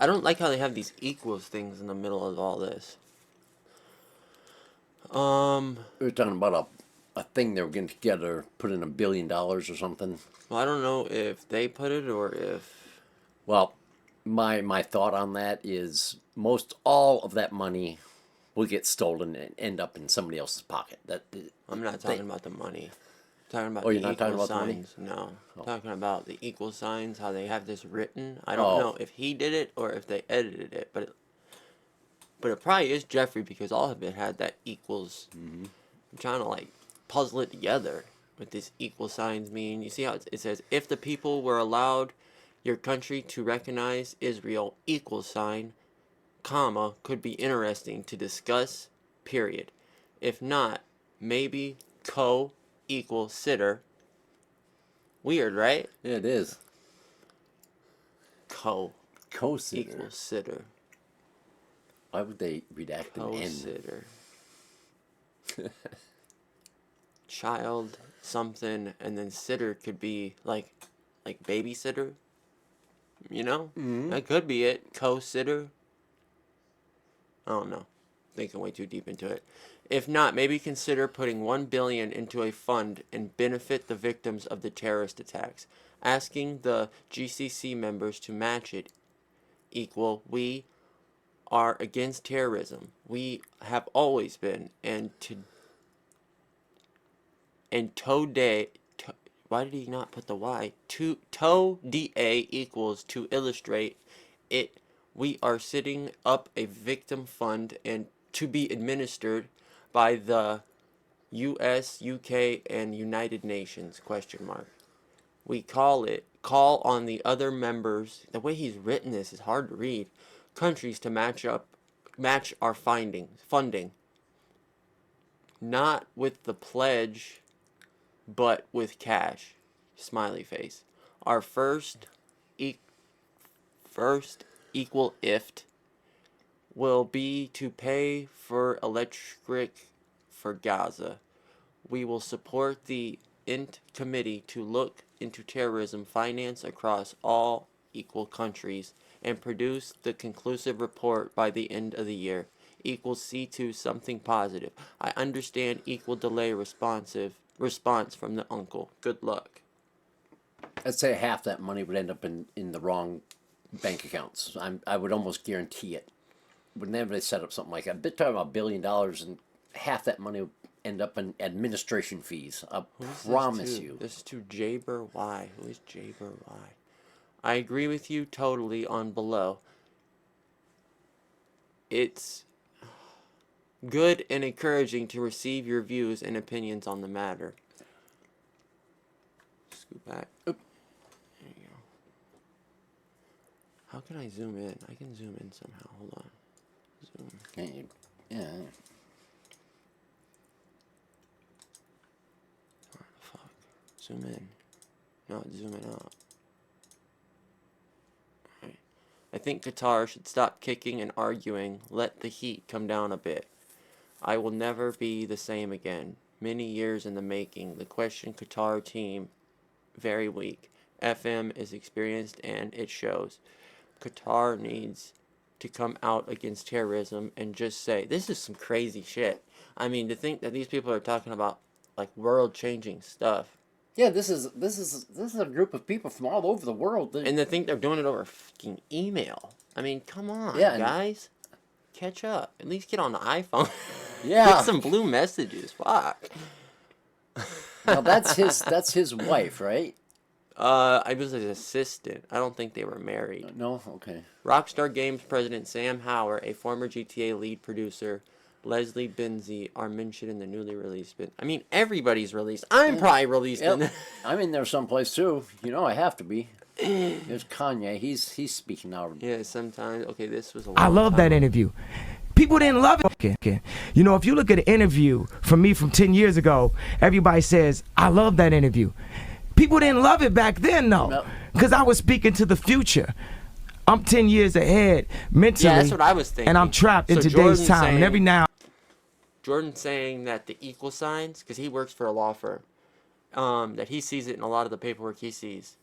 I don't like how they have these equals things in the middle of all this. We were talking about a thing they were getting together, put in $1 billion or something. Well, I don't know if they put it or if... Well, my thought on that is most all of that money will get stolen and end up in somebody else's pocket. I'm not talking about the money. I'm talking about Oh, the you're not talking equal about the money? signs. No. I'm talking about the equal signs, how they have this written. I don't know if he did it or if they edited it, but it probably is Jeffrey because all of it had that equals. Mm-hmm. I'm trying to like puzzle it together what this equal signs mean. You see how it says, if the people were allowed your country to recognize Israel, equal sign, comma, could be interesting to discuss, period. If not, maybe equal sitter. Weird, right? Yeah, it is. Co-sitter. Equal sitter. Why would they redact an N? Co-sitter. Child something, and then sitter could be like babysitter. You know? Mm-hmm. That could be it. Co-sitter. I don't know. Thinking way too deep into it. If not, maybe consider putting $1 billion into a fund and benefit the victims of the terrorist attacks. Asking the GCC members to match it equal, we are against terrorism. We have always been, and today, why did he not put the Y? TODA equals to illustrate it. We are setting up a victim fund and to be administered by the U.S., U.K., and United Nations, ? We call on the other members, the way he's written this is hard to read, countries to match our funding. Not with the pledge, but with cash. Smiley face. Our first equal ift will be to pay for electric for Gaza. We will support the INT committee to look into terrorism finance across all equal countries and produce the conclusive report by the end of the year. Equals C2 something positive. I understand equal delay response from the uncle. Good luck. I'd say half that money would end up in the wrong bank accounts. I would almost guarantee it. Whenever they set up something like that, they're talking about $1 billion, and half that money would end up in administration fees. I promise you. This is to Jaber Y. Who is Jaber Y? I agree with you totally on below. It's good and encouraging to receive your views and opinions on the matter. Scoot back. Oop. There you go. How can I zoom in? I can zoom in somehow. Hold on. Zoom. Can you? Yeah. Oh, fuck. Zoom in. No, it's zooming out. Alright. I think Qatar should stop kicking and arguing. Let the heat come down a bit. I will never be the same again. Many years in the making. The question Qatar team, very weak. FM is experienced and it shows. Qatar needs to come out against terrorism and just say, this is some crazy shit. I mean, to think that these people are talking about like world-changing stuff. Yeah, this is a group of people from all over the world. And to think they're doing it over fucking email. I mean, come on, guys. Catch up. At least get on the iPhone. Yeah. Get some blue messages. Fuck. Now that's his wife, right? I was his assistant. I don't think they were married. No? Okay. Rockstar Games president Sam Howard, a former GTA lead producer, Leslie Benzie are mentioned in the newly released. I mean, everybody's released. I'm probably released in the... I'm in there someplace too. You know I have to be. There's Kanye. He's speaking out. Yeah, sometimes. Okay, this was a I love that interview. People didn't love it. You know, if you look at an interview from me from 10 years ago, everybody says, I love that interview. People didn't love it back then, though, because I was speaking to the future. I'm 10 years ahead mentally. Yeah, that's what I was thinking. And I'm trapped in today's time. And every now... Jordan's saying that the equal signs, because he works for a law firm, that he sees it in a lot of the paperwork he sees.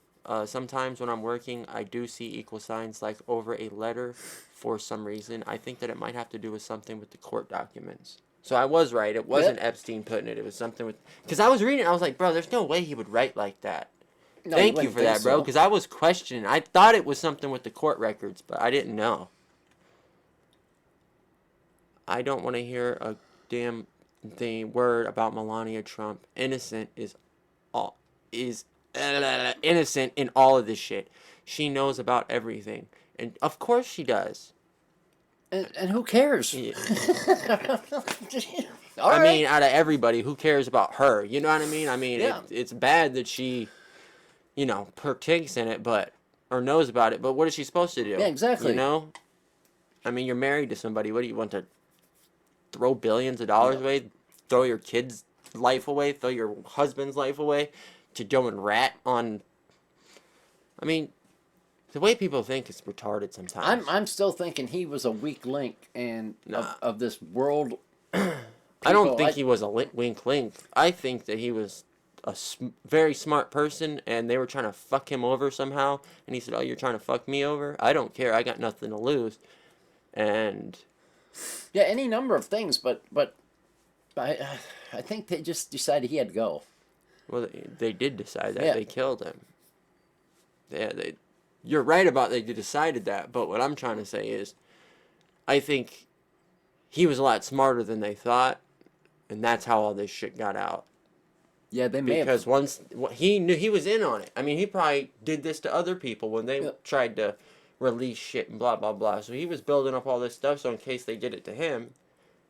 sometimes when I'm working, I do see equal signs like over a letter for some reason. I think that it might have to do with something with the court documents. So I was right. It wasn't Epstein putting it. It was something with... Because I was reading it, I was like, bro, there's no way he would write like that. No, Thank you wouldn't for think that, bro, so. because I was questioning. I thought it was something with the court records, but I didn't know. I don't want to hear a damn word about Melania Trump. Innocent is innocent in all of this shit. She knows about everything, and of course she does. And who cares? Yeah. All I right. mean, out of everybody, who cares about her? You know what I mean? I mean, Yeah. it's bad that she, partakes in it, or knows about it. But what is she supposed to do? Yeah, exactly. You know, I mean, you're married to somebody. What do you want to throw billions of dollars away? Throw your kid's life away? Throw your husband's life away to go and rat on? I mean, the way people think is retarded sometimes. I'm still thinking he was a weak link of this world. I don't think he was a wink link. I think that he was a very smart person, and they were trying to fuck him over somehow. And he said, "Oh, you're trying to fuck me over? I don't care. I got nothing to lose." And yeah, any number of things, but I think they just decided he had to go. well, they did decide that. Yeah. They killed him. Yeah, you're right about they decided that. But what I'm trying to say is, I think he was a lot smarter than they thought, and that's how all this shit got out. Yeah, they may Because have. once he knew he was in on it. I mean, he probably did this to other people when they tried to release shit and blah blah blah. So he was building up all this stuff so in case they did it to him,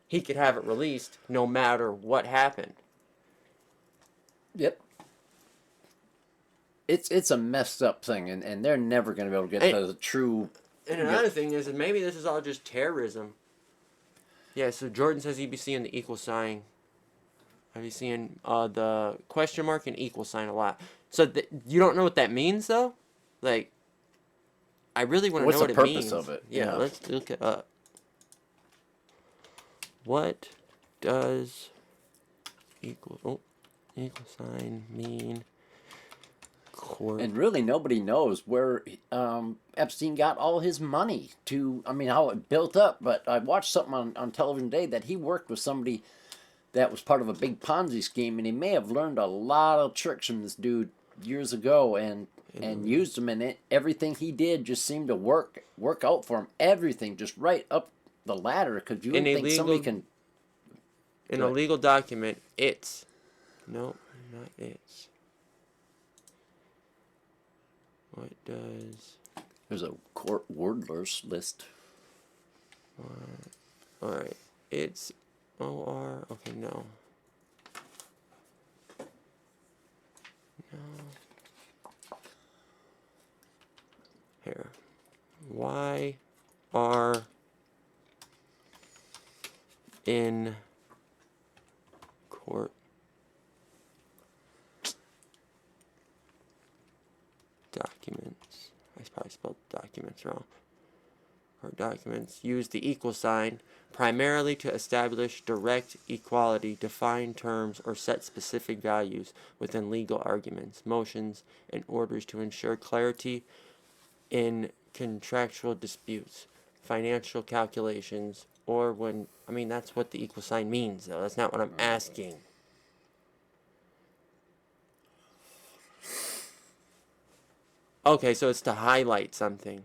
he could have it released no matter what happened. Yep. It's a messed up thing, and they're never going to be able to get to the true. And another thing is that maybe this is all just terrorism. Yeah, so Jordan says he'd be seeing the equal sign. I'd be seeing the question mark and equal sign a lot. So you don't know what that means, though? Like, I really want to know what it means. What's the purpose of it? Yeah, let's look it up. What does equal sign mean? Court. And really, nobody knows where Epstein got all his money how it built up. But I watched something on television today that he worked with somebody that was part of a big Ponzi scheme, and he may have learned a lot of tricks from this dude years ago and used them in it. Everything he did just seemed to work out for him. Everything just right up the ladder, because you wouldn't think somebody can. In a legal document, it's no, not it's. What does? There's a court wordless list. All right, it's OR. Okay, no. Here. Why are in court documents? I probably spelled documents wrong. Or documents use the equal sign primarily to establish direct equality, define terms, or set specific values within legal arguments, motions, and orders to ensure clarity in contractual disputes, financial calculations, or when, that's what the equal sign means, though. That's not what I'm asking. Okay, so it's to highlight something.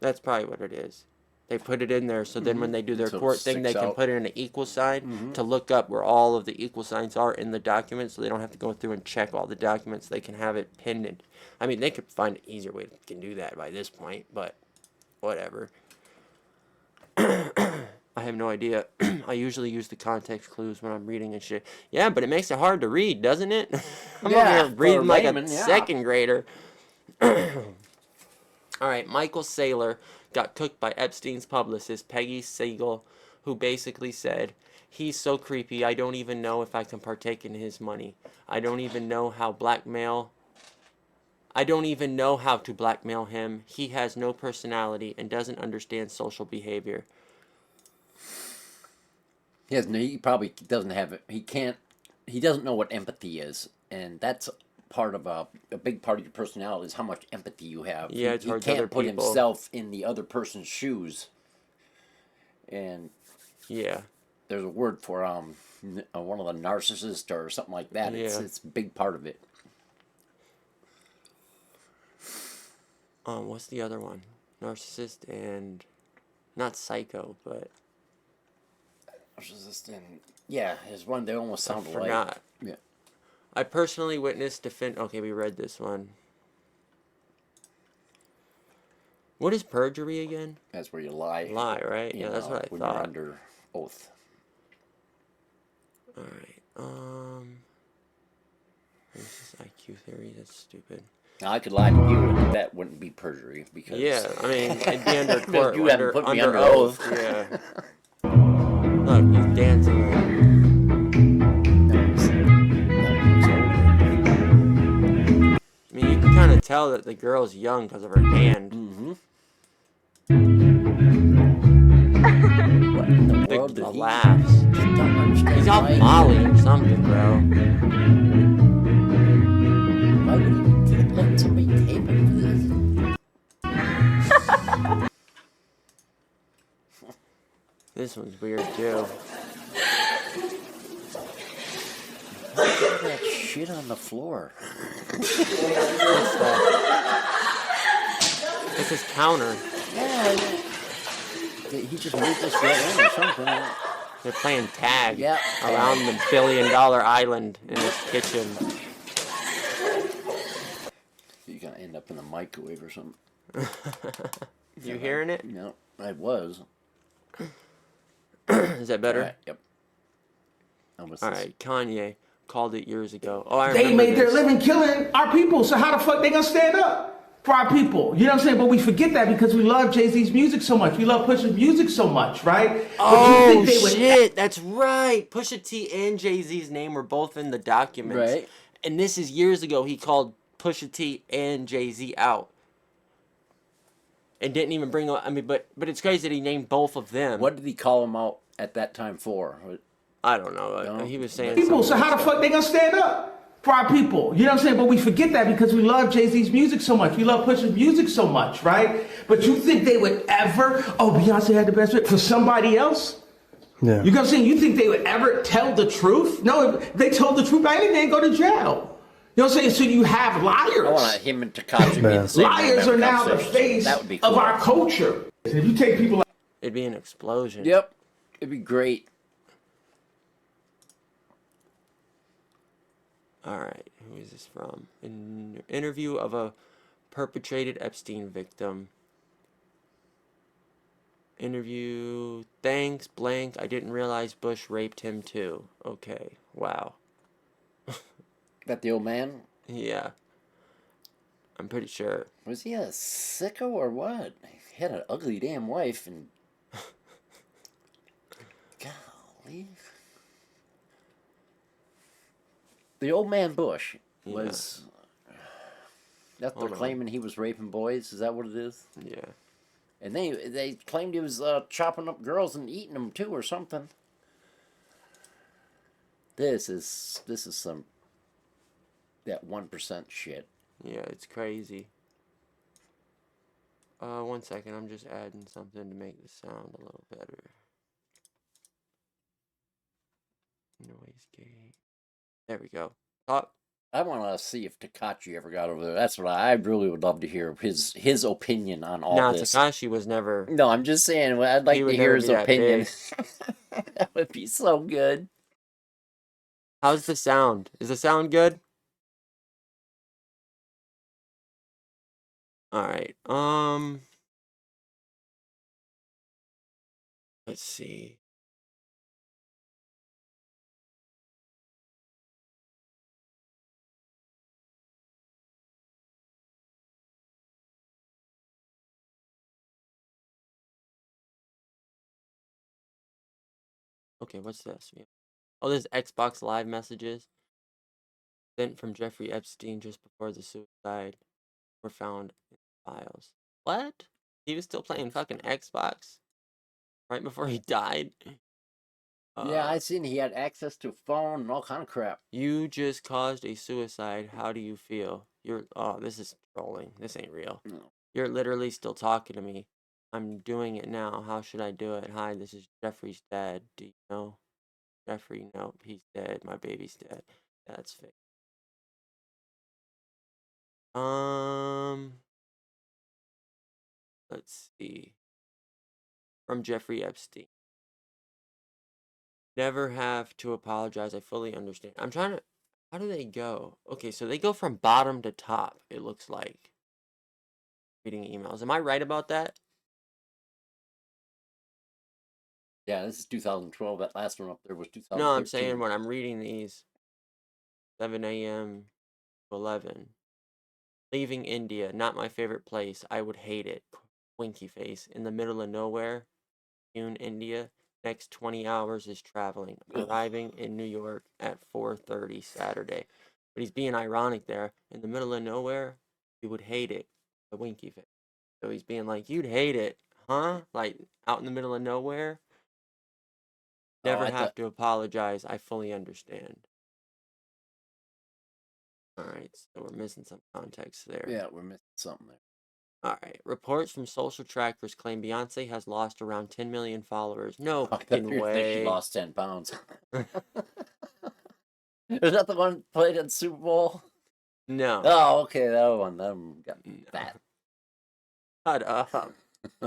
That's probably what it is. They put it in there so then when they do their court thing, they can put it in an equal sign to look up where all of the equal signs are in the document, so they don't have to go through and check all the documents. They can have it pinned. They could find an easier way to do that by this point, but whatever. I have no idea. I usually use the context clues when I'm reading and shit. Yeah, but it makes it hard to read, doesn't it? I'm over here reading like a second grader. All right, Michael Saylor got cooked by Epstein's publicist, Peggy Siegel, who basically said, "He's so creepy, I don't even know if I can partake in his money. I don't even know how to blackmail him. He has no personality and doesn't understand social behavior." He probably doesn't have it. He doesn't know what empathy is, and that's part of a big part of your personality is how much empathy you have. Yeah, he towards can't other put people. himself in the other person's shoes. And Yeah. there's a word for one of the narcissists or something like that. Yeah. It's a big part of it. What's the other one? Narcissist and not psycho, but Narcissist and yeah, there's one they almost sound alike. forgot. Yeah. I personally witnessed Okay, we read this one. What is perjury again? That's where you lie. Lie, right? Yeah, that's what I when thought. you're under oath. All right. This is IQ theory. That's stupid. Now I could lie to you, and that wouldn't be perjury because Yeah, I mean, it'd be under court. you haven't put me under oath. oath. Yeah. Look, he's dancing. I mean, you can kind of tell that the girl's young because of her hand. Mm-hmm. The laughs. He's off Molly or something, bro. Why would he let somebody tape him for this? This one's weird too. Look at that shit on the floor. What's that? It's his counter. Yeah, he just moved this girl in or something. They're playing tag around the $1 billion island in his kitchen. You're gonna end up in the microwave or something. You hearing it? No, I was. Is that better? Right, yep. Alright, Kanye called it years ago. Oh, I They remember made their this. living killing our people, so how the fuck they gonna stand up for our people? You know what I'm saying? But we forget that because we love Jay-Z's music so much. We love Pusha's music so much, right? Oh, shit, that's right. Pusha T and Jay-Z's name were both in the documents. Right. And this is years ago. He called Pusha T and Jay-Z out. And didn't even bring up, I mean, but it's crazy that he named both of them. What did he call him out at that time for? I don't know. No. He was saying people, so something how the like fuck they gonna stand up for our people? You know what I'm saying? But we forget that because we love Jay-Z's music so much. We love Pusha's music so much, right? But you think they would ever, Beyonce had the best fit for somebody else? Yeah. You know what I'm saying? You think they would ever tell the truth? No, if they told the truth, they'd go to jail. You know what I'm saying? So you have liars. I want him and Takashi be the same. Liars are now the face That would be cool. of our culture. If you take people like It'd be an explosion. Yep. It'd be great. Alright, who is this from? An interview of a perpetrated Epstien victim. Interview, thanks, blank, I didn't realize Bush raped him too. Okay, wow. That the old man? Yeah. I'm pretty sure. Was he a sicko or what? He had an ugly damn wife and... Golly. The old man Bush was... That's they're claiming he was raping boys. Is that what it is? Yeah. And they claimed he was chopping up girls and eating them too or something. This is some... that 1% shit. Yeah, it's crazy. 1 second, I'm just adding something to make the sound a little better. Noise gate. There we go. Talk. I want to see if Takashi ever got over there. That's what I really would love to hear his opinion on all Now, this. Takashi was never. No, I'm just saying. I'd like He to would hear never his be that opinion. That would be so good. How's the sound? Is the sound good? Alright, let's see. Okay, what's this? Oh, there's Xbox Live messages sent from Jeffrey Epstein just before the suicide were found in files. What? He was still playing fucking Xbox right before he died? Yeah, I seen he had access to phone and all kind of crap. You just caused a suicide. How do you feel? This is trolling. This ain't real. No. You're literally still talking to me. I'm doing it now. How should I do it? Hi, this is Jeffrey's dad. Do you know? Jeffrey, nope, he's dead. My baby's dead. That's fake. Let's see. From Jeffrey Epstien. Never have to apologize. I fully understand. I'm trying to. How do they go? Okay, so they go from bottom to top, it looks like. Reading emails. Am I right about that? Yeah, this is 2012. That last one up there was 2013. No, I'm saying when I'm reading these, 7 a.m. to 11. Leaving India, not my favorite place. I would hate it. Winky face. In the middle of nowhere. June, India. Next 20 hours is traveling. Arriving in New York at 4:30 Saturday. But he's being ironic there. In the middle of nowhere, you would hate it. The winky face. So he's being like, you'd hate it, huh? Like out in the middle of nowhere. Never have to apologize. I fully understand. All right, so we're missing some context there. Yeah, we're missing something there. All right. Reports from social trackers claim Beyonce has lost around 10 million followers. No I fucking think way. she lost 10 pounds. Is that the one played at the Super Bowl? No. Oh, okay, that one. That one got fat. Shut up.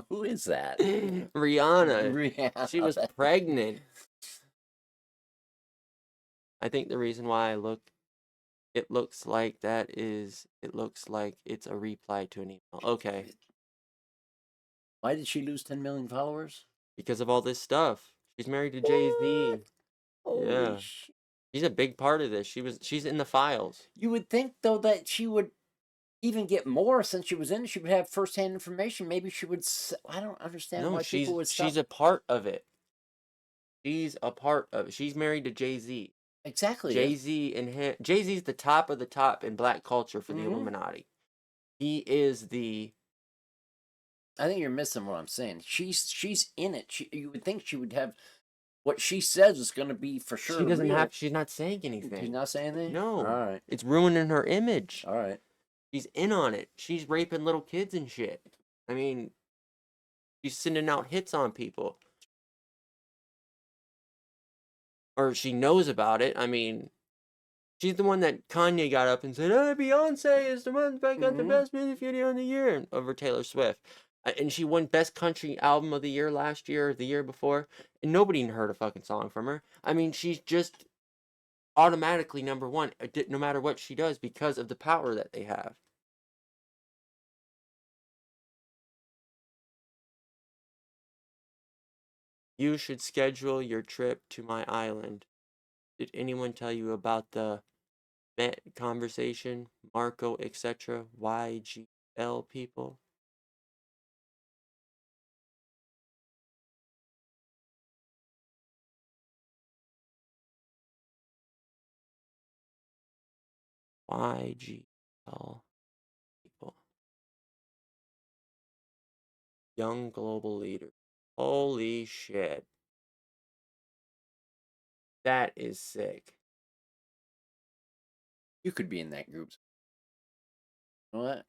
Who is that? Rihanna. Rihanna. She was pregnant. I think the reason why it looks like it's a reply to an email. Okay. Why did she lose 10 million followers? Because of all this stuff. She's married to Jay-Z. Yeah. She's a big part of this. She's in the files. You would think though that she would even get more since she was in it. She would have first-hand information. Maybe she would. I don't understand why people would stop. She's a part of it. She's a part of it. She's married to Jay-Z. Exactly. Jay-Z and him. Jay-Z's the top of the top in black culture for the Illuminati. He is the. I think you're missing what I'm saying. She's in it. You would think she would have what she says is going to be for sure. She doesn't have. She's not saying anything. She's not saying anything. No. All right. It's ruining her image. All right. She's in on it. She's raping little kids and shit. I mean, she's sending out hits on people. Or she knows about it. I mean, she's the one that Kanye got up and said, "Hey, Beyonce is the one that got the best music video of the year," over Taylor Swift. And she won Best Country Album of the Year last year or the year before. And nobody heard a fucking song from her. I mean, she's just automatically number one, no matter what she does, because of the power that they have. You should schedule your trip to my island. Did anyone tell you about the Met conversation, Marco, etc., YGL people? YGL people. Young global leader. Holy shit. That is sick. You could be in that group. What?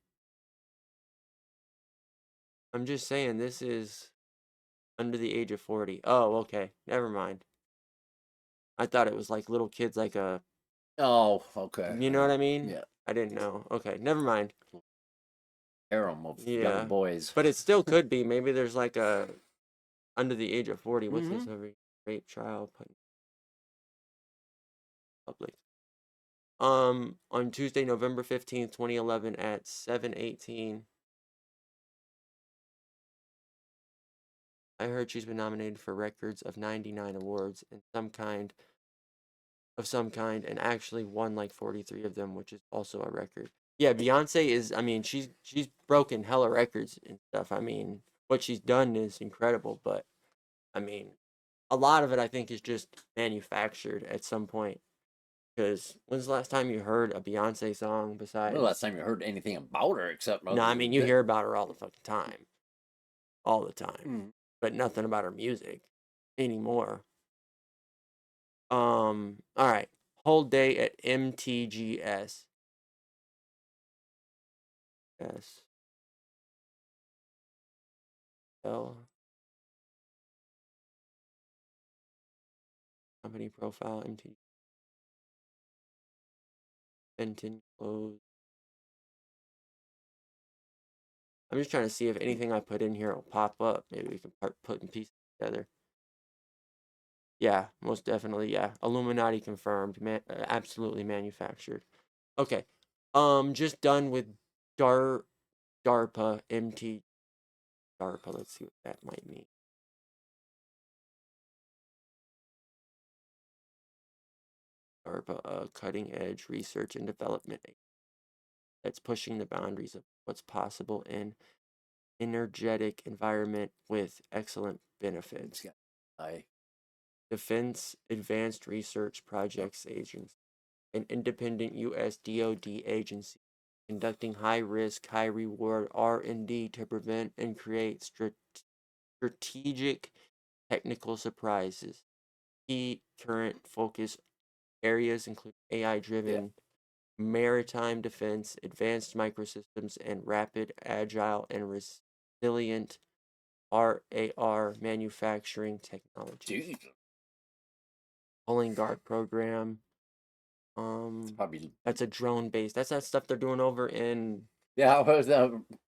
I'm just saying, this is under the age of 40. Oh, okay. Never mind. I thought it was like little kids, like a... Oh, okay. You know what I mean? Yeah. I didn't know. Okay, never mind. Harem of young boys. But it still could be. Maybe there's like a... Under the age of 40. What's this over? Rape trial. Public. On Tuesday, November 15th, 2011 at 7:18. I heard she's been nominated for records of 99 awards and some kind, and actually won like 43 of them, which is also a record. Yeah, Beyonce is, I mean, she's broken hella records and stuff. I mean, what she's done is incredible, but I mean, a lot of it I think is just manufactured at some point. Because when's the last time you heard a Beyonce song besides... Well, last time you heard anything about her except... No, I mean, you hear about her all the fucking time. All the time. But nothing about her music anymore. All right. Whole day at MTGS. S. L. Company profile, MT. Benton close. I'm just trying to see if anything I put in here will pop up. Maybe we can start putting pieces together. Yeah, most definitely. Yeah, Illuminati confirmed. Absolutely manufactured. Okay. Just done with DARPA MT. DARPA. Let's see what that might mean. DARPA, cutting edge research and development that's pushing the boundaries of what's possible in energetic environment with excellent benefits. Defense Advanced Research Projects Agency, an independent U.S. DoD agency conducting high-risk, high-reward R&D to prevent and create strategic technical surprises. Key current focus areas include AI-driven maritime defense, advanced microsystems, and rapid, agile, and resilient RAR manufacturing technologies. Jesus. Pulling guard program. That's a drone base. That's that stuff they're doing over in. Yeah, was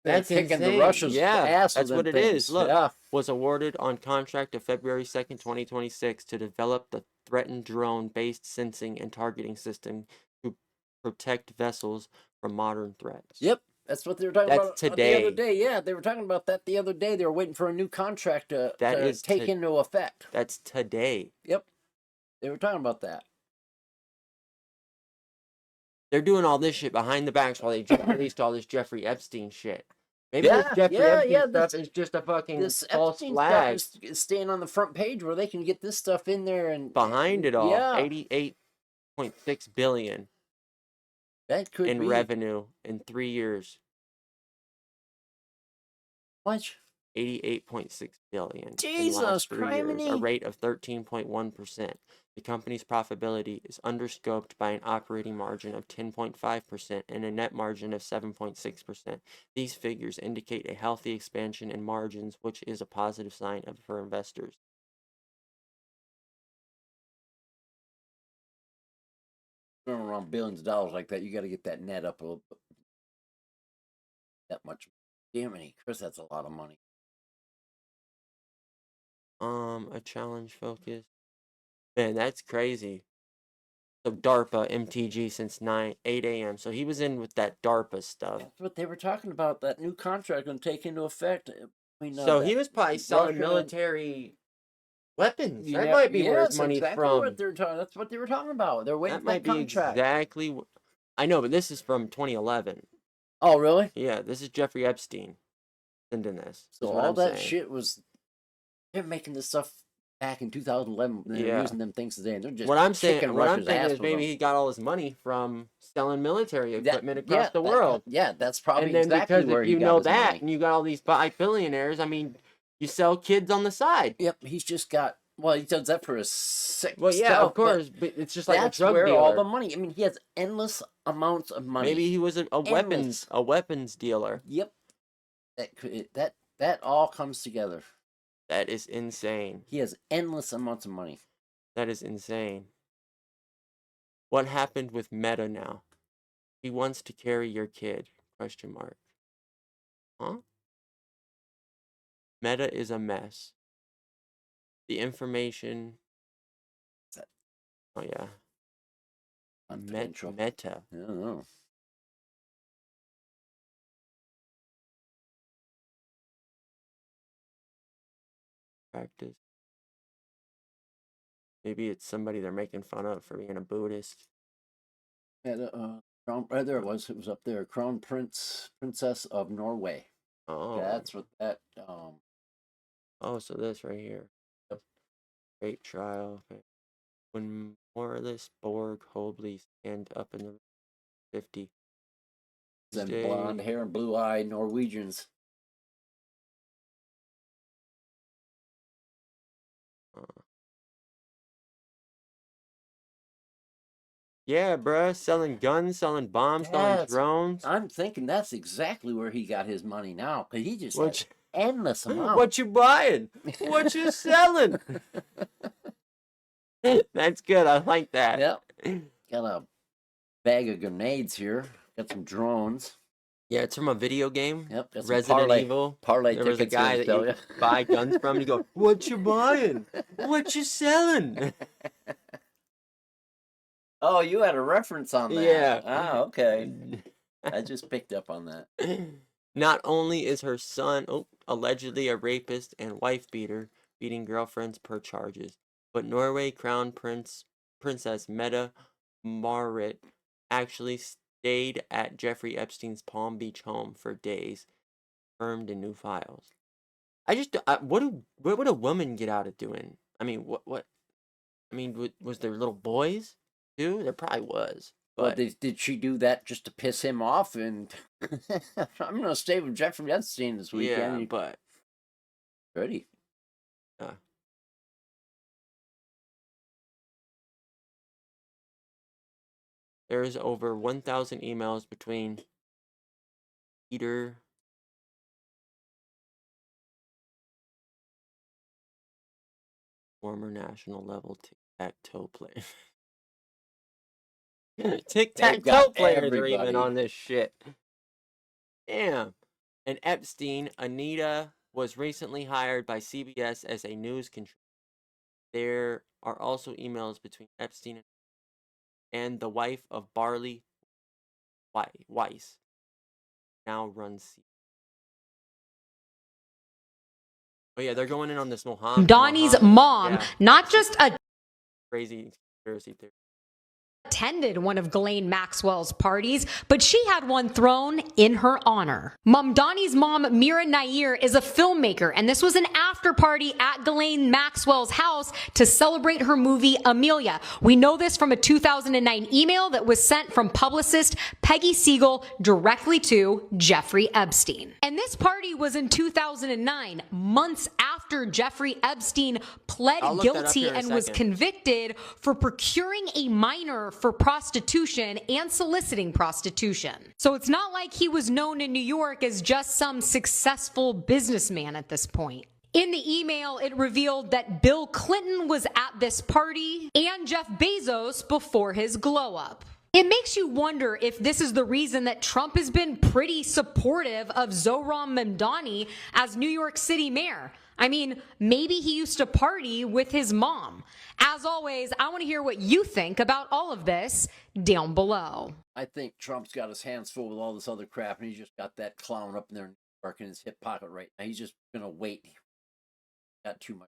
That's kicking insane. the Russians' ass. That's with what them it things. is. Look, Yeah. was awarded on contract of February 2nd, 2026 to develop the threatened drone-based sensing and targeting system to protect vessels from modern threats. Yep. That's what they were talking That's about today. the other day. Yeah, they were talking about that the other day. They were waiting for a new contract to take into effect. That's today. Yep. They were talking about that. They're doing all this shit behind the backs while they just released all this Jeffrey Epstein shit. Maybe this Jeffrey Epstein stuff is just a fucking this false Epstein flag. stuff is staying on the front page where they can get this stuff in there and Behind it all, yeah. 88.6 billion that could in be revenue in 3 years. Much? 88.6 billion in the Jesus last 3 years, a criminy. rate of 13.1%. The company's profitability is underscoped by an operating margin of 10.5% and a net margin of 7.6%. These figures indicate a healthy expansion in margins, which is a positive sign for investors. Around billions of dollars like that, you got to get that net up a little bit. That much. Damn it, Chris, that's a lot of money. A challenge focus. Man, that's crazy. So DARPA MTG since 8 a.m. So he was in with that DARPA stuff. That's what they were talking about. That new contract going to take into effect. I mean, so he was probably selling military weapons. Yeah, That might be where his money's exactly from. What they're talking. That's what they were talking about. They're waiting That for might that be contract. exactly. I know, but this is from 2011. Oh, really? Yeah, this is Jeffrey Epstein sending this. So all that shit was. They're making this stuff back in 2011. And they're using them things today, and they're just what I'm saying is maybe them. he got all his money from selling military equipment across the world. That's probably and then exactly because where if he you got know his that, money. and you got all these billionaires. I mean, you sell kids on the side. Yep, he's just got. Well, he does that for his sick. Well, yeah, stuff, of course, but it's just like a drug where dealer. all the money. I mean, he has endless amounts of money. Maybe he was a weapons dealer. Yep, that all comes together. That is insane. He has endless amounts of money. That is insane. What happened with Meta now? He wants to carry your kid? ? Huh? Meta is a mess. The information. Oh yeah. Meta. I don't know. Practice. Maybe it's somebody they're making fun of for being a Buddhist. Yeah, right there it was. It was up there. Crown Princess of Norway. Oh. That's what that. Oh, so this right here. Yep. Great trial. When Morlis Borg Hobley stand up in the 50. And blonde hair and blue eye Norwegians. Yeah, bruh. Selling guns, selling bombs, selling That's, drones. I'm thinking that's exactly where he got his money now, because he just What has endless amounts. what you buying? What you selling? That's good. I like that. Yep. Got a bag of grenades here. Got some drones. Yeah, it's from a video game. Yep. Got some Resident Evil. parlay There was a tickets here guy to that sell you you. buy guns from, and you go, "What you buying? What you selling?" Oh, you had a reference on that. Yeah. Ah, okay. I just picked up on that. Not only is her son allegedly a rapist and wife beater, beating girlfriends per charges, but Norway Crown Princess Mette Marit actually stayed at Jeffrey Epstein's Palm Beach home for days, confirmed in new files. What would a woman get out of doing? I mean, what? I mean, was there little boys too? There probably was. Well, But did she do that just to piss him off? And I'm gonna stay with Jeffrey Epstein this weekend. yeah, but Ready? uh, there's over 1,000 emails between Peter. Former national level tic-tac-toe player. Tic-tac-toe players are even on this shit. Damn. And Epstein, Anita, was recently hired by CBS as a news contributor. There are also emails between Epstein and the wife of Barley Weiss, now runs. Oh yeah, they're going in on this Donnie's mom, yeah. not just a Crazy conspiracy theory. attended one of Ghislaine Maxwell's parties, but she had one thrown in her honor. Donnie's mom, Mira Nair, is a filmmaker, and this was an after party at Ghislaine Maxwell's house to celebrate her movie Amelia. We know this from a 2009 email that was sent from publicist Peggy Siegel directly to Jeffrey Epstein. And this party was in 2009, months after Jeffrey Epstein pled guilty and was convicted for procuring a minor for prostitution and soliciting prostitution. So it's not like he was known in New York as just some successful businessman at this point. In the email, it revealed that Bill Clinton was at this party and Jeff Bezos before his glow up. It makes you wonder if this is the reason that Trump has been pretty supportive of Zohran Mamdani as New York City mayor. I mean, maybe he used to party with his mom. As always, I want to hear what you think about all of this down below. I think Trump's got his hands full with all this other crap, and he's just got that clown up in there in his hip pocket right now. He's just gonna wait. Got too much.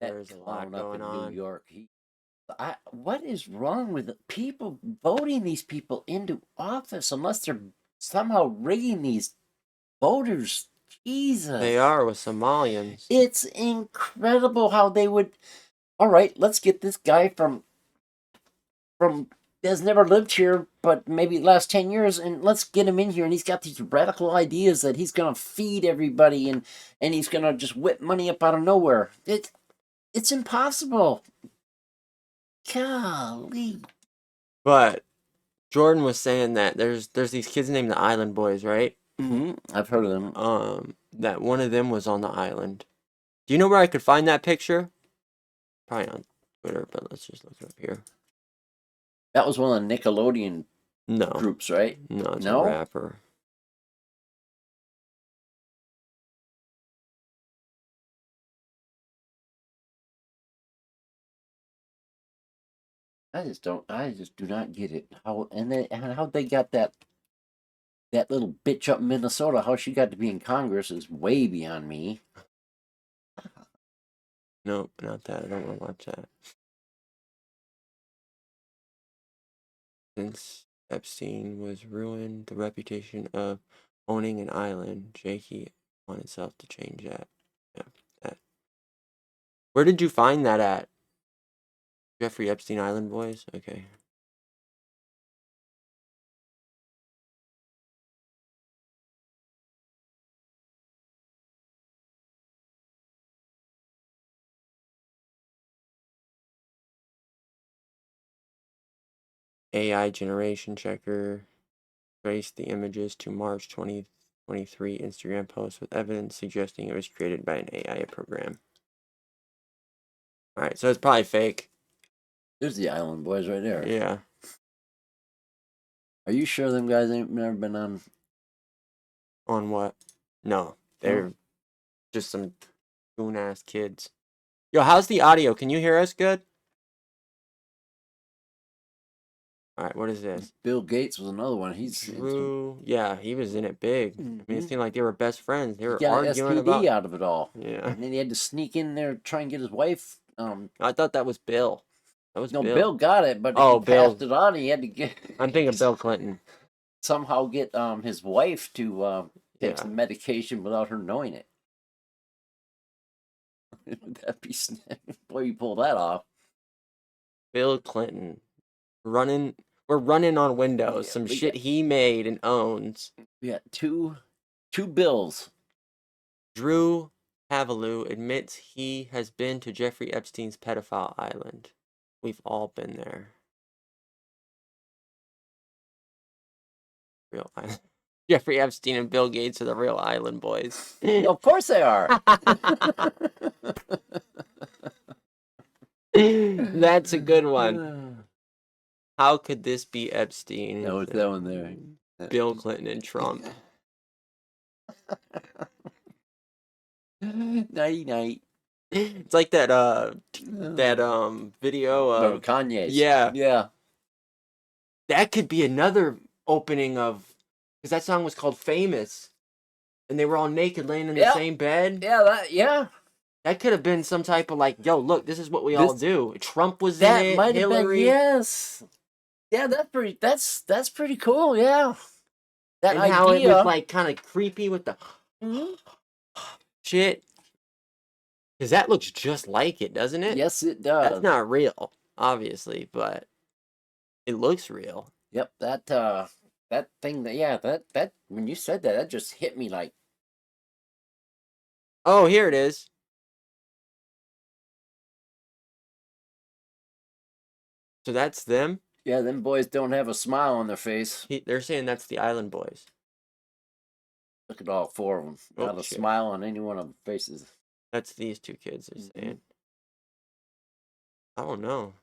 There's a lot going on. New York. What is wrong with people voting these people into office unless they're somehow rigging these voters? Jesus. They are with Somalians. It's incredible how they would. All right, let's get this guy from has never lived here, but maybe last 10 years, and let's get him in here, and he's got these radical ideas that he's gonna feed everybody, and he's gonna just whip money up out of nowhere. It's impossible. Golly. But Jordan was saying that there's these kids named the Island Boys, right? Mm-hmm. I've heard of them. That one of them was on the island. Do you know where I could find that picture? Probably on Twitter, but let's just look it up here. That was one of the Nickelodeon No groups, right? No, it's No? a rapper. I just do not get it. How'd they got that little bitch up in Minnesota, how she got to be in Congress is way beyond me. Nope, not that. I don't want to watch that. Since Epstein was ruined the reputation of owning an island, Jakey wanted itself to change that. Yeah, that. Where did you find that at? Jeffrey Epstein Island Boys? Okay. AI generation checker traced the images to March 2023 Instagram post with evidence suggesting it was created by an AI program. Alright, so it's probably fake. There's the Island Boys right there. Yeah. Are you sure them guys ain't never been on? On what? No. They're just some goon-ass kids. Yo, how's the audio? Can you hear us good? Alright, what is this? Bill Gates was another one. He's Drew. Yeah, he was in it big. I mean, it seemed like they were best friends. They he were got an arguing STD about. out of it all. Yeah. And then he had to sneak in there try and get his wife. I thought that was Bill. That was No, Bill. Bill got it, but Oh, he Bill. passed it on. He had to get. I'm thinking Bill Clinton. Somehow get his wife to take Yeah. some medication without her knowing it. That'd be boy, you pull that off. Bill Clinton. We're running on Windows. Yeah, Some we shit got- he made and owns. We got two bills. Drew Havalou admits he has been to Jeffrey Epstein's pedophile island. We've all been there. Real island. Jeffrey Epstein and Bill Gates are the real island boys. Of course they are. That's a good one. How could this be Epstein? That was that one there. Bill Clinton and Trump. Night night. It's like that video of Kanye's. yeah. Yeah. That could be another opening of, because that song was called Famous, and they were all naked laying in the Yep. same bed. Yeah. That could have been some type of like, yo, look, this is what we all do. Trump was That in it. might have been Hillary. yes. Yeah, that's pretty cool, yeah. That And idea. how it was like kind of creepy with the Mhm. shit. Because that looks just like it, doesn't it? Yes, it does. That's not real, obviously, but it looks real. Yep, that thing that when you said that, that just hit me like Oh, here it is. So that's them. yeah, them boys don't have a smile on their face. They're saying that's the Island Boys. Look at all four of them. Oh, Not a shit. smile on any one of their faces. That's these two kids are saying. I don't know.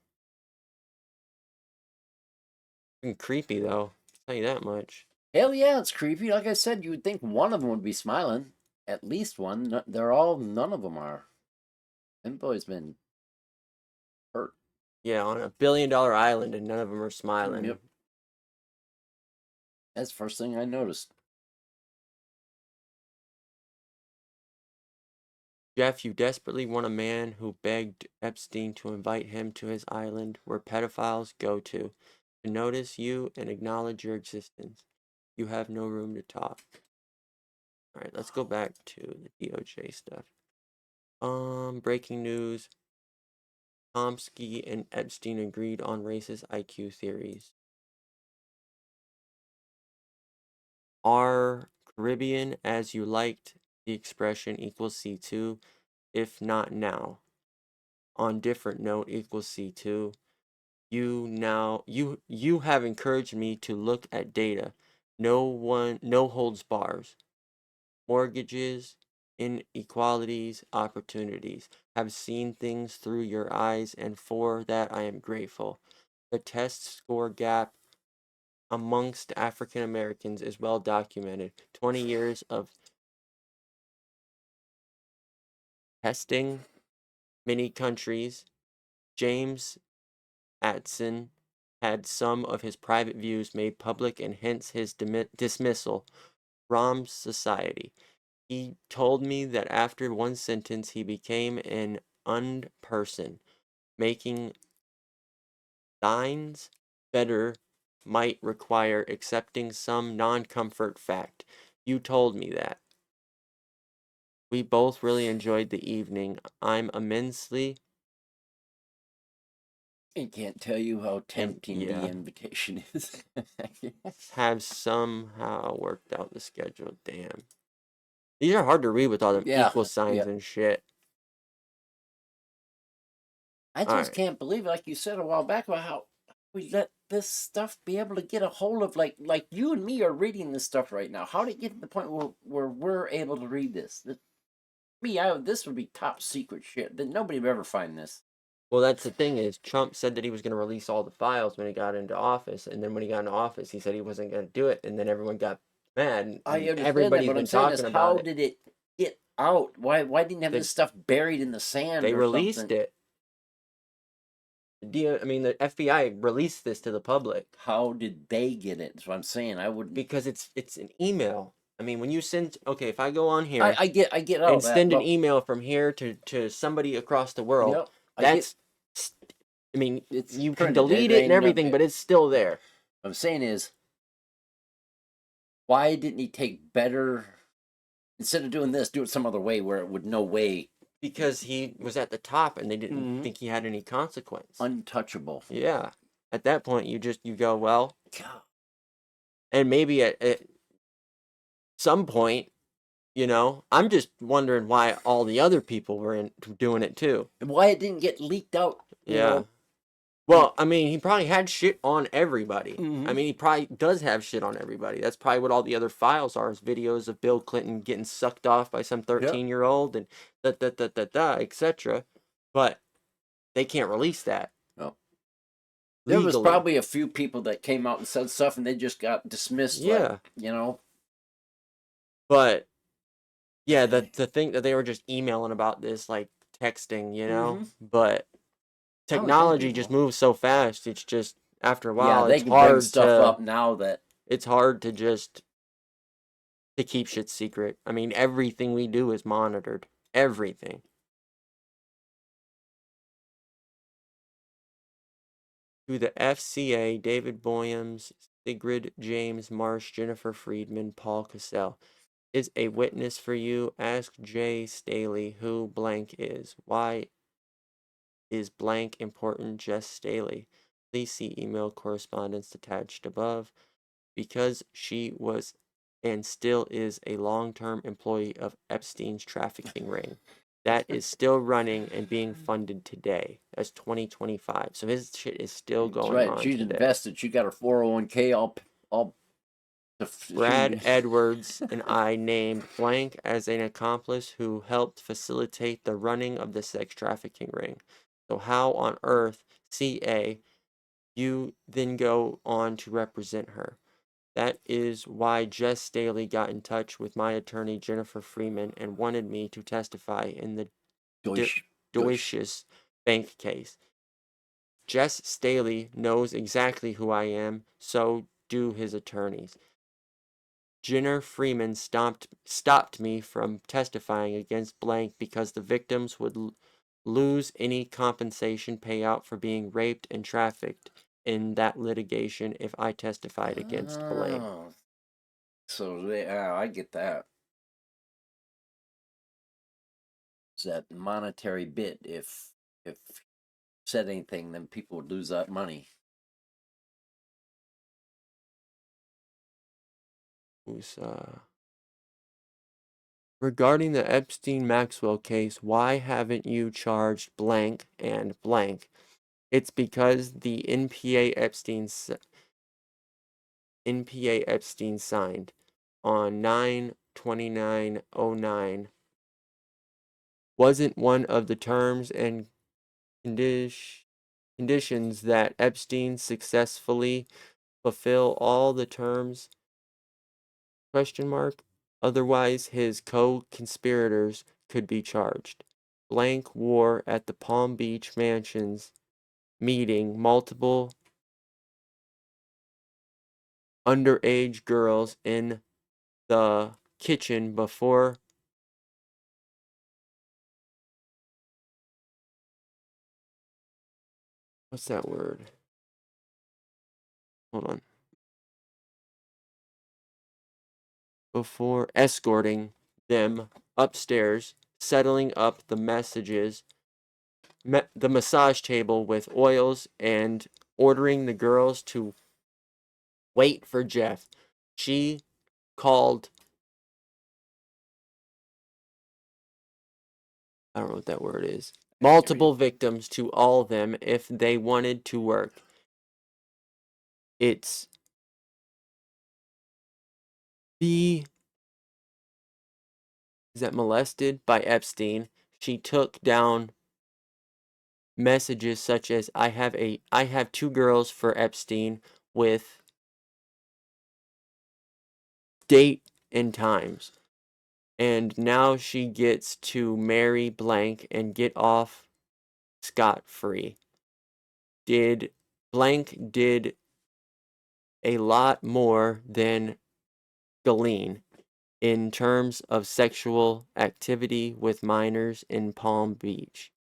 Fucking creepy though. I'll tell you that much. Hell yeah, it's creepy. Like I said, you would think one of them would be smiling. At least one. None of them are. Them boys been hurt. Yeah, on a $1 billion island and none of them are smiling. Yep. That's the first thing I noticed. Jeff, you desperately want a man who begged Epstein to invite him to his island where pedophiles go to notice you and acknowledge your existence. You have no room to talk. Alright, let's go back to the DOJ stuff. Breaking news. Chomsky and Epstein agreed on racist IQ theories. Are Caribbean as you liked the expression equals C2, if not now. On different note equals C2. You have encouraged me to look at data. No holds bars. Mortgages, inequalities, opportunities. Have seen things through your eyes, and for that I am grateful. The test score gap amongst African Americans is well documented. 20 years of testing, many countries. James Atson had some of his private views made public and hence his dismissal from society. He told me that after one sentence he became an unperson, making signs better might require accepting some non-comfort fact. You told me that. We both really enjoyed the evening. I'm immensely I can't tell you how tempting yeah. the invitation is. have somehow worked out the schedule. Damn. These are hard to read with all the Yeah, equal signs yeah. and shit. I just Alright. can't believe, like you said a while back, about how we let this stuff be able to get a hold of, like you and me are reading this stuff right now? How did it get to the point where we're able to read this? This would be top secret shit. That nobody would ever find this. Well, that's the thing is Trump said that he was going to release all the files when he got into office, and then when he got into office, he said he wasn't going to do it, and then everyone got mad. And I understand everybody's that, but been I'm saying is, talking how about it. did it get out? Why didn't you have They- this stuff buried in the sand? They or released something? it. I mean, the FBI released this to the public How did they get it? That's what I'm saying. I wouldn't. because it's an email. I mean, when you send, okay, if I go on here I get all and that. send an but- email from here to somebody across the world, Yep, that's, I mean, It's you can printed. delete It it ain't and everything, nothing. but it's still there. What I'm saying is, why didn't he take better, instead of doing this, do it some other way where it would no way Because he was at the top and they didn't Mhm. think he had any consequence. untouchable? Yeah. At that point, you go, well, God. and maybe at some point, I'm just wondering why all the other people were doing it too. And why it didn't get leaked out? You Yeah. know? Well, I mean, he probably had shit on everybody. I Mhm. mean, he probably does have shit on everybody. That's probably what all the other files are, is videos of Bill Clinton getting sucked off by some 13-year-old and etc. But they can't release that. No. There was legally. probably a few people that came out and said stuff, and they just got dismissed. Yeah. Like, But yeah, the thing that they were just emailing about this, like texting, but technology just people. moves so fast. It's just after a yeah, while, they it's can bring hard stuff to up now that it's hard to just to keep shit secret. I mean, everything we do is monitored. Everything. To the FCA, David Boyams, Sigrid James Marsh, Jennifer Friedman, Paul Cassell. Is a witness for you. Ask Jay Staley who blank is. Why is blank important? Jess Staley. Please see email correspondence attached above. Because she was and still is a long-term employee of Epstein's trafficking ring. That is still running and being funded today. That's 2025. So his shit is still that's going right. on She's today. invested. She got her 401k all. Brad Edwards and I named blank as an accomplice who helped facilitate the running of the sex trafficking ring. So how on earth, CA, you then go on to represent her? That is why Jess Staley got in touch with my attorney Jennifer Freeman and wanted me to testify in the Deutsches Bank case. Jess Staley knows exactly who I am, so do his attorneys. Jenner Freeman stopped me from testifying against blank because the victims would lose any compensation payout for being raped and trafficked in that litigation if I testified against blank. So I get that. It's that monetary bit. If said anything, then people would lose that money. Regarding the Epstein-Maxwell case, why haven't you charged blank and blank? It's because the NPA Epstein signed on 9/29/09 wasn't one of the terms and conditions that Epstein successfully fulfill all the terms ? Otherwise, his co-conspirators could be charged. Blank wore at the Palm Beach Mansions meeting multiple underage girls in the kitchen before what's that word? Hold on. Before escorting them upstairs, settling up the the massage table with oils, and ordering the girls to wait for Jeff. She called, I don't know what that word is, multiple victims to all of them if they wanted to work. it's she is molested by Epstein. She took down messages such as I have 2 girls for Epstein with date and times. And now she gets to marry blank and get off scot-free. Blank did a lot more than Ghislaine in terms of sexual activity with minors in Palm Beach.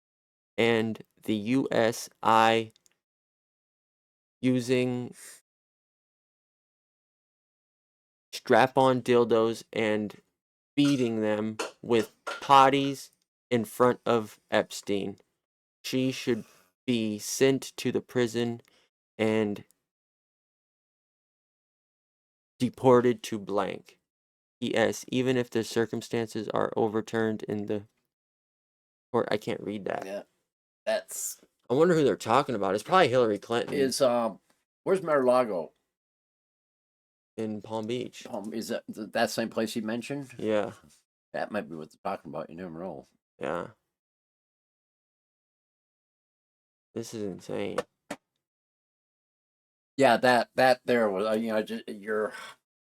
And the USI using strap-on dildos and feeding them with potties in front of Epstein. She should be sent to the prison and deported to blank. P.S. Even if the circumstances are overturned in the court, I can't read that. Yeah, that's I wonder who they're talking about. It's probably Hillary Clinton where's Mar-a-Lago? in Palm Beach. Is that same place you mentioned? Yeah, That might be what they're talking about. You never know. yeah. This is insane. Yeah, that there was just, your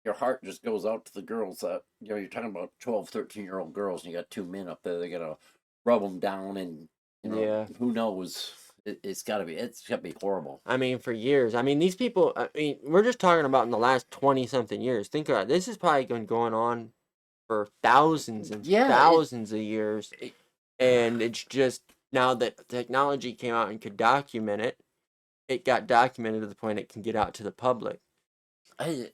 heart just goes out to the girls that you're talking about 12, 13-year-old girls, and you got 2 men up there. They gotta rub them down, and Yeah. who knows? It's gotta be horrible. I mean, for years. I mean, these people. I mean, we're just talking about in the last 20-something years. Think about it. This has probably been going on for thousands and thousands of years, and it's just now that technology came out and could document it, it got documented to the point it can get out to the public. I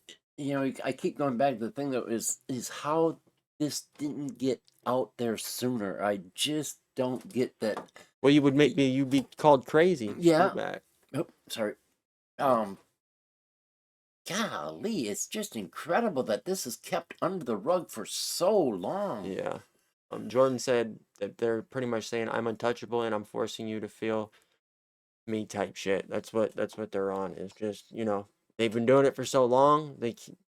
keep going back to the thing that is how this didn't get out there sooner. I just don't get that. Well, you'd be called crazy. Yeah. Back. Oh, sorry. Golly, it's just incredible that this is kept under the rug for so long. Yeah. Jordan said that they're pretty much saying I'm untouchable and I'm forcing you to feel me type shit. That's what they're on. It's just, they've been doing it for so long.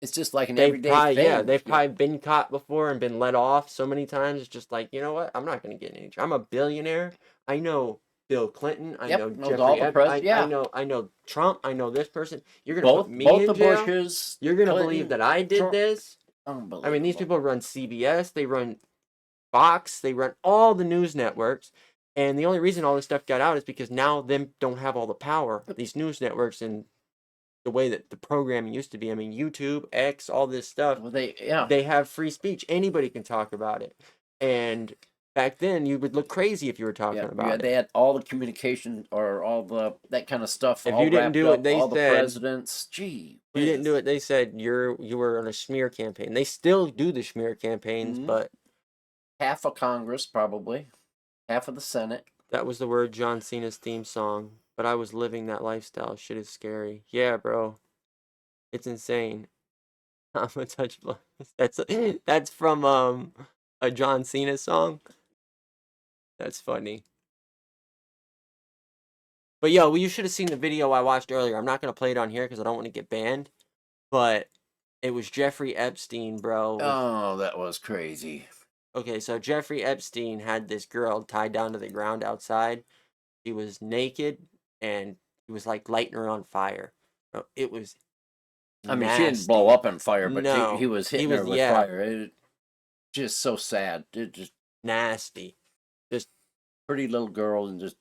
It's just like an everyday thing. Yeah, they've probably been caught before and been let off so many times. It's just like, you know what? I'm not going to get any. I'm a billionaire. I know Bill Clinton. I know Jeffrey Epstein. I know Trump. I know this person. You're going to put me in jail? Bushes, you're going to believe that I did this? Unbelievable. I mean, these people run CBS. They run Fox. They run all the news networks. And the only reason all this stuff got out is because now them don't have all the power. These news networks and the way that the programming used to be. I mean, YouTube, X, all this stuff. Well, they have free speech. Anybody can talk about it. And back then, you would look crazy if you were talking about it. They had all the communication or all that kind of stuff. If you didn't do it, they all said the presidents. Gee, you didn't do it. They said you were on a smear campaign. They still do the smear campaigns, but half of Congress probably, half of the Senate. That was the word John Cena's theme song. But I was living that lifestyle. Shit is scary. Yeah, bro. It's insane. I'm untouchable. That's from a John Cena song. That's funny. But yo, you should have seen the video I watched earlier. I'm not gonna play it on here because I don't want to get banned. But it was Jeffrey Epstein, bro. Oh, that was crazy. Okay, so Jeffrey Epstein had this girl tied down to the ground outside. She was naked. And he was like lighting her on fire. It was. I mean, she didn't blow up on fire, but no, he was hitting her with fire. It just so sad. It just nasty. Just pretty little girl and just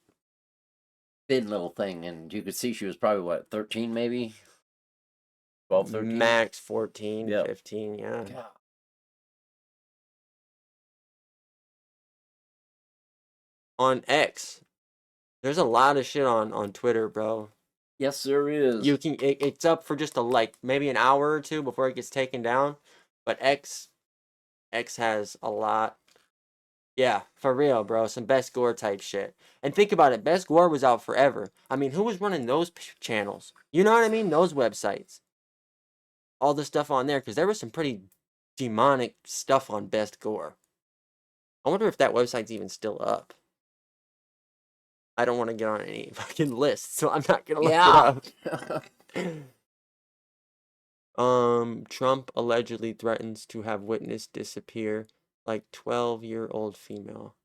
thin little thing, and you could see she was probably 13 maybe, 12, 13, max 14, 15. Yeah. God. On X. There's a lot of shit on Twitter, bro. Yes, there is. It's up for just maybe an hour or two before it gets taken down. But X has a lot. Yeah, for real, bro. Some Best Gore type shit. And think about it. Best Gore was out forever. I mean, who was running those channels? You know what I mean? Those websites. All the stuff on there. Because there was some pretty demonic stuff on Best Gore. I wonder if that website's even still up. I don't want to get on any fucking list, so I'm not going to look it up. Trump allegedly threatens to have witness disappear like 12-year-old female.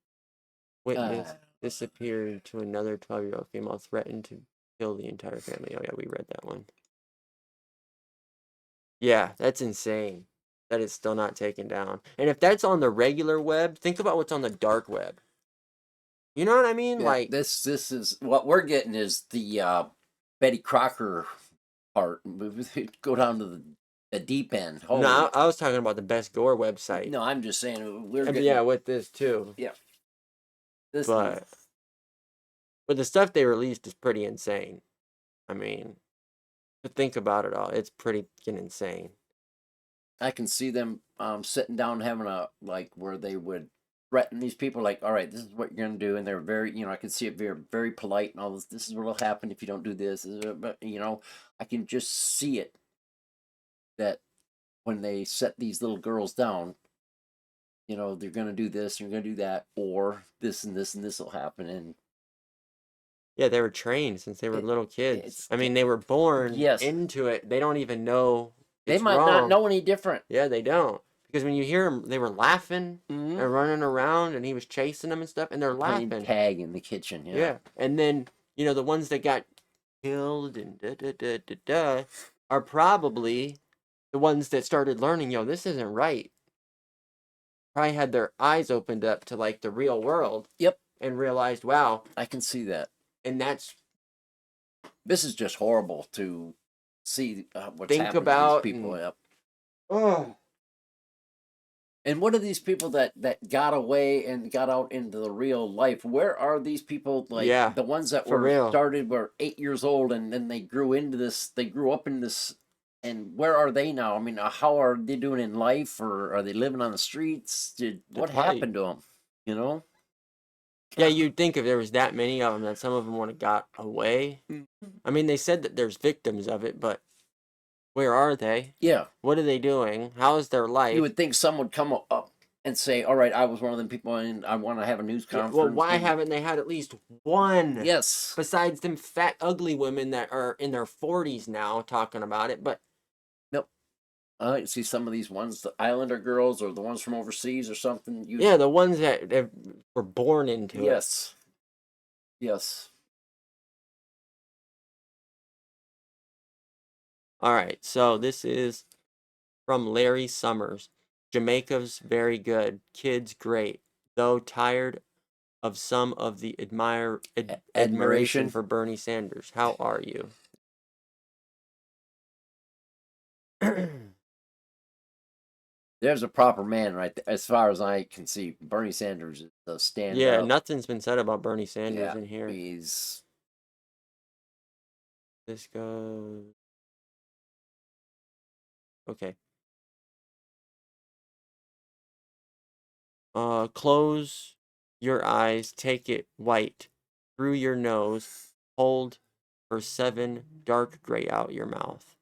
Witness disappeared to another 12-year-old female, threatened to kill the entire family. Oh yeah, we read that one. Yeah, that's insane that it's still not taken down. And if that's on the regular web, think about what's on the dark web. You know what I mean? Yeah, Like, this is what we're getting is the Betty Crocker part. Go down to the deep end. Holy, no, I was talking about the Best Gore website. no, I'm just saying we're I mean, getting, yeah, with this too. yeah. This But the stuff they released is pretty insane. I mean, to think about it all, it's pretty insane. I can see them sitting down having a like where they would threaten these people like, all right, this is what you're gonna do, and they're very, I can see it very polite and all this. This is what'll happen if you don't do this. But I can just see it that when they set these little girls down, they're gonna do this, you're gonna do that, or this and this and this will happen, and Yeah, they were trained since they were little kids. it's- I mean, they were born Yes. into it. They don't even know they it's might wrong. not know any different. Yeah, they don't. Because when you hear them, they were laughing Mhm. and running around, and he was chasing them and stuff, and they're Playing laughing. tag in the kitchen. Yeah. And then, the ones that got killed and are probably the ones that started learning, this isn't right. Probably had their eyes opened up to like the real world. Yep. And realized, wow. I can see that. And This is just horrible to see what's think happening about to these people. Yep. Oh. And what are these people that got away and got out into the real life? Where are these people? Like, Yeah, the ones that for real. started were 8 years old, and then they grew into this. They grew up in this. And where are they now? I mean, how are they doing in life, or are they living on the streets? What probably- happened to them? Yeah, you'd think if there was that many of them that some of them would have got away. I mean, they said that there's victims of it, but where are they? Yeah. What are they doing? How is their life? You would think someone would come up and say, all right, I was one of them people, and I want to have a news Yeah, conference. well, why and- haven't they had at least one? Yes. Besides them fat, ugly women that are in their 40s now talking about it, but I see some of these ones, the Islander girls or the ones from overseas or something. yeah, the ones that were born into it. Yes. Yes. All right, so this is from Larry Summers. Jamaica's very good. Kids great. Though tired of some of the admiration Admiration. for Bernie Sanders. How are you? There's a proper man right there. As far as I can see, Bernie Sanders is a stand Yeah, up. nothing's been said about Bernie Sanders Yeah, in here. He's This goes. Okay. Close your eyes, take it white through your nose, hold for 7, dark gray out your mouth.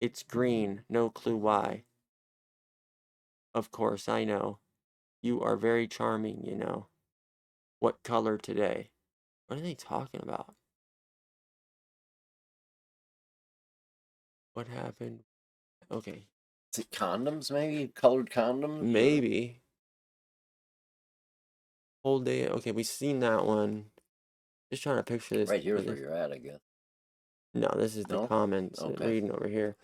It's green, no clue why. Of course, I know. You are very charming, you know. What color today? What are they talking about? What happened? Okay, is it condoms, maybe colored condoms. maybe. Whole day. Okay, we've seen that one. Just trying to picture this. Right here's for where this. you're at, I guess. No, this is the No? comments. Okay. Reading over here.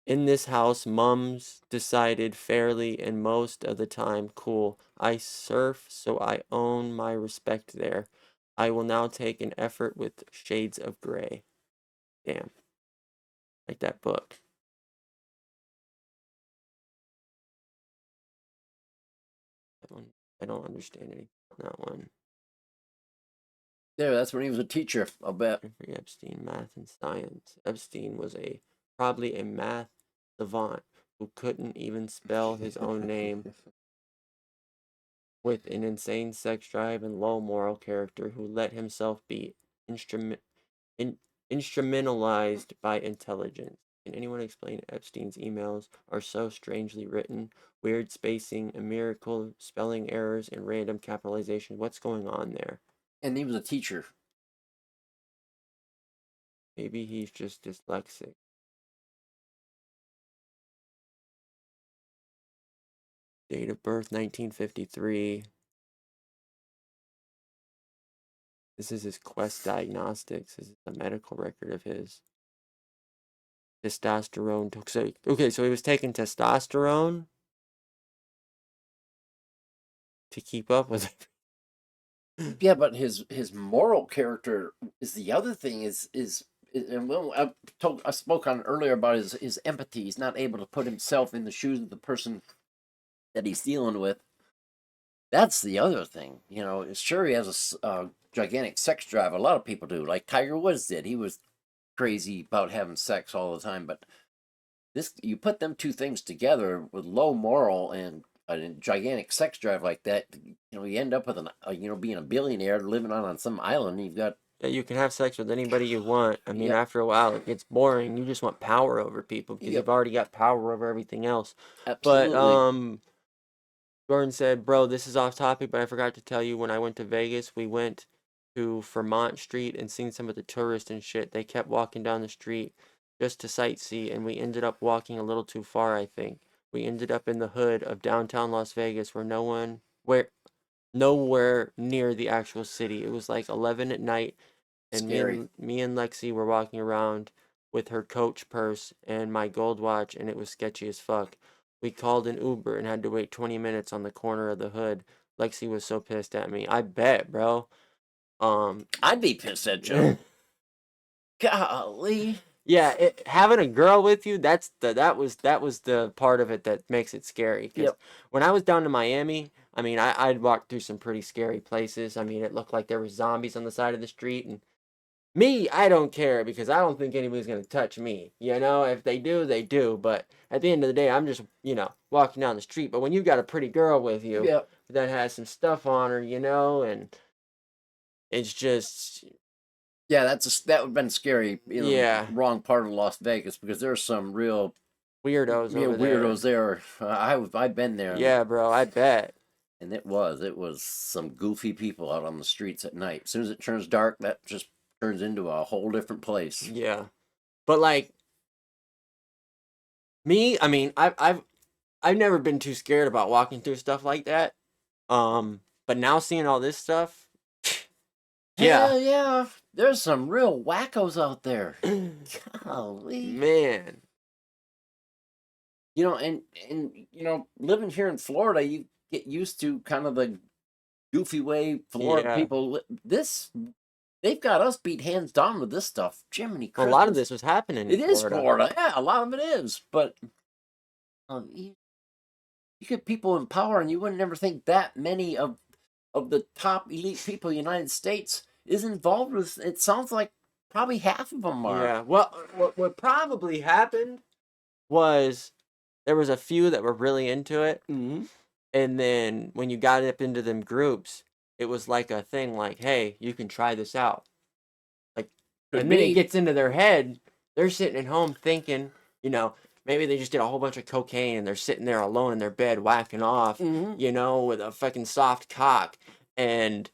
In this house, mums decided fairly and most of the time cool. I surf, so I own my respect there. I will now take an effort with shades of gray. Damn. Like that book. That one. I don't understand any. That one. There, that's when he was a teacher. I'll bet. Jeffrey Epstein, math and science. Epstein was probably a math savant who couldn't even spell his own name. With an insane sex drive and low moral character who let himself be instrumentalized by intelligence. Can anyone explain Epstein's emails are so strangely written, weird spacing, a miracle, spelling errors, and random capitalization? What's going on there? And he was a teacher. Maybe he's just dyslexic. Date of birth 1953. This is his Quest Diagnostics. This is a medical record of his. Testosterone toxic. Okay, so he was taking testosterone to keep up with it. Yeah, but his moral character is the other thing. And well, I spoke on earlier about his empathy. He's not able to put himself in the shoes of the person that he's dealing with. That's the other thing. You know, sure, he has a gigantic sex drive. A lot of people do, like Tiger Woods did. He was crazy about having sex all the time. But this, you put them two things together with low moral and a gigantic sex drive like that, you know, you end up with being a billionaire living on some island. You've got Yeah, you can have sex with anybody you want. I mean, after a while, it gets boring. You just want power over people because you've already got power over everything else. Absolutely. But Jordan said, "Bro, this is off topic, but I forgot to tell you. When I went to Vegas, we went to Fremont Street and seen some of the tourists and shit. They kept walking down the street just to sightsee, and we ended up walking a little too far. I think we ended up in the hood of downtown Las Vegas, nowhere near the actual city. It was like 11 at night." And Scary. me and Lexi were walking around with her Coach purse and my gold watch, and it was sketchy as fuck. We called an Uber and had to wait 20 minutes on the corner of the hood. Lexi was so pissed at me. I bet, bro. I'd be pissed at you. Golly. Yeah, having a girl with you, that was the part of it that makes it scary. 'Cause when I was down to Miami, I mean, I'd walked through some pretty scary places. I mean, it looked like there were zombies on the side of the street, and me, I don't care because I don't think anybody's going to touch me. You know, if they do, they do. But at the end of the day, I'm just, walking down the street. But when you've got a pretty girl with you that has some stuff on her, and it's just... Yeah, that would have been scary. Wrong part of Las Vegas because there's some real weirdos over weirdos there. I've been there. Yeah, bro, I bet. And it was some goofy people out on the streets at night. As soon as it turns dark, that just turns into a whole different place. Yeah, but like me, I mean, I've never been too scared about walking through stuff like that. But now seeing all this stuff, yeah, there's some real wackos out there. Golly, man. And living here in Florida, you get used to kind of the goofy way Florida people. They've got us beat hands down with this stuff. Jiminy Christmas. A lot of this was happening in Florida. It is Florida. Yeah, a lot of it is. But you get people in power, and you wouldn't never think that many of the top elite people in the United States is involved with. It sounds like probably half of them are. Yeah. Well, what probably happened was there was a few that were really into it. Mm-hmm. And then when you got up into them groups, it was like a thing like, hey, you can try this out. Like, the minute it gets into their head, they're sitting at home thinking, maybe they just did a whole bunch of cocaine and they're sitting there alone in their bed whacking off, with a fucking soft cock. And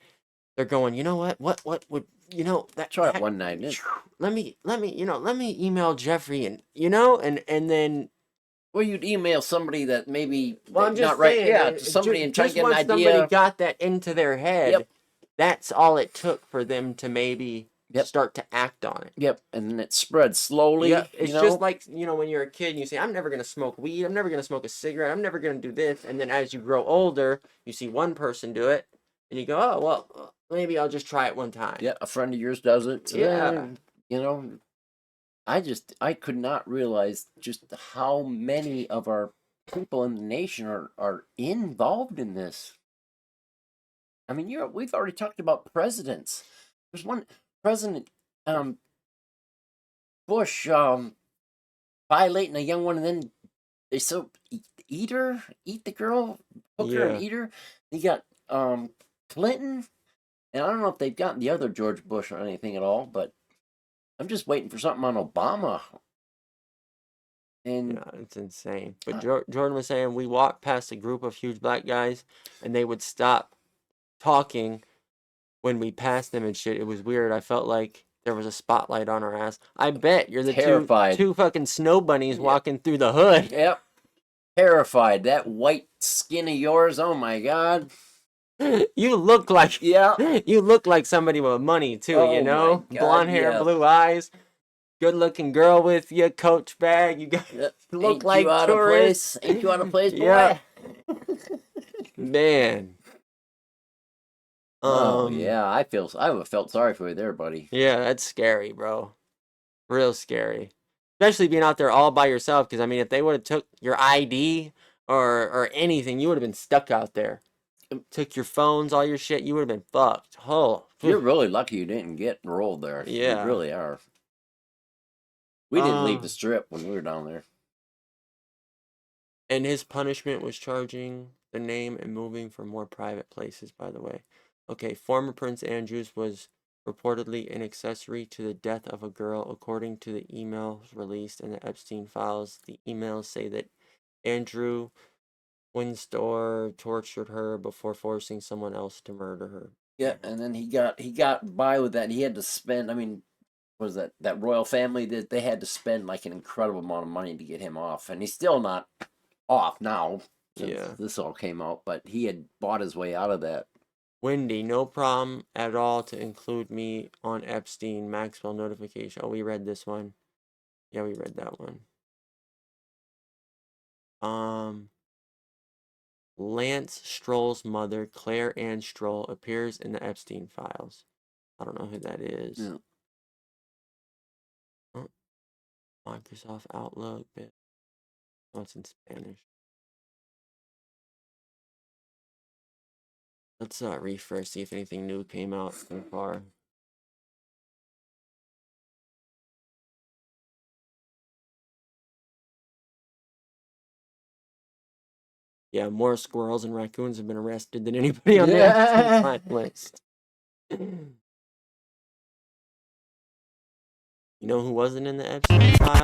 they're going, you know what? What would, that... Try it one night. Let me email Jeffrey and then... Well, you'd email somebody that maybe I'm just not right. saying, Yeah, somebody and try to get an idea. Somebody got that into their head. That's all it took for them to maybe start to act on it. Yep, and then it spread slowly. Yeah, it's just like when you're a kid and you say, "I'm never gonna smoke weed. I'm never gonna smoke a cigarette. I'm never gonna do this." And then as you grow older, you see one person do it, and you go, "Oh well, maybe I'll just try it one time." Yeah, a friend of yours does it. Yeah, I could not realize just how many of our people in the nation are involved in this. I mean, we've already talked about presidents. There's one President Bush violating a young one, and then they eat the girl, hook her and eat her. You got Clinton, and I don't know if they've gotten the other George Bush or anything at all, but I'm just waiting for something on Obama. And it's insane. But Jordan was saying we walked past a group of huge black guys, and they would stop talking when we passed them and shit. It was weird. I felt like there was a spotlight on our ass. I bet you're the two fucking snow bunnies walking through the hood. Yep. Terrified. That white skin of yours. Oh my God. You look like Yeah. you look like somebody with money too, Oh you know? my God, Blonde hair, yeah. blue eyes, good looking girl with you, Coach bag. You got look Ain't like you out of tourists. place? Ain't you out of place, boy? Yeah. Man. Oh yeah, I would felt sorry for you there, buddy. Yeah, that's scary, bro. Real scary. Especially being out there all by yourself, because I mean if they would have took your ID or anything, you would have been stuck out there. Took your phones, all your shit, you would have been fucked. Oh. You're really lucky you didn't get rolled there. Yeah. You really are. We didn't leave the strip when we were down there. And his punishment was charging the name and moving for more private places, by the way. Okay, former Prince Andrews was reportedly an accessory to the death of a girl, according to the emails released in the Epstein files. The emails say that Andrew Windsor tortured her before forcing someone else to murder her. Yeah, and then he got by with that. And he had to spend. I mean, what was that royal family that they had to spend like an incredible amount of money to get him off, and he's still not off now. Since Yeah. this all came out, but he had bought his way out of that. Wendy, no problem at all to include me on Epstein Maxwell notification. Oh, we read this one. Yeah, we read that one. Lance Stroll's mother, Claire Ann Stroll, appears in the Epstein files. I don't know who that is. Yeah. Oh, Microsoft Outlook. Oh, it's in Spanish. Let's refresh, see if anything new came out so far. Yeah, more squirrels and raccoons have been arrested than anybody on the Epstein file list. You know who wasn't in the Epstein file?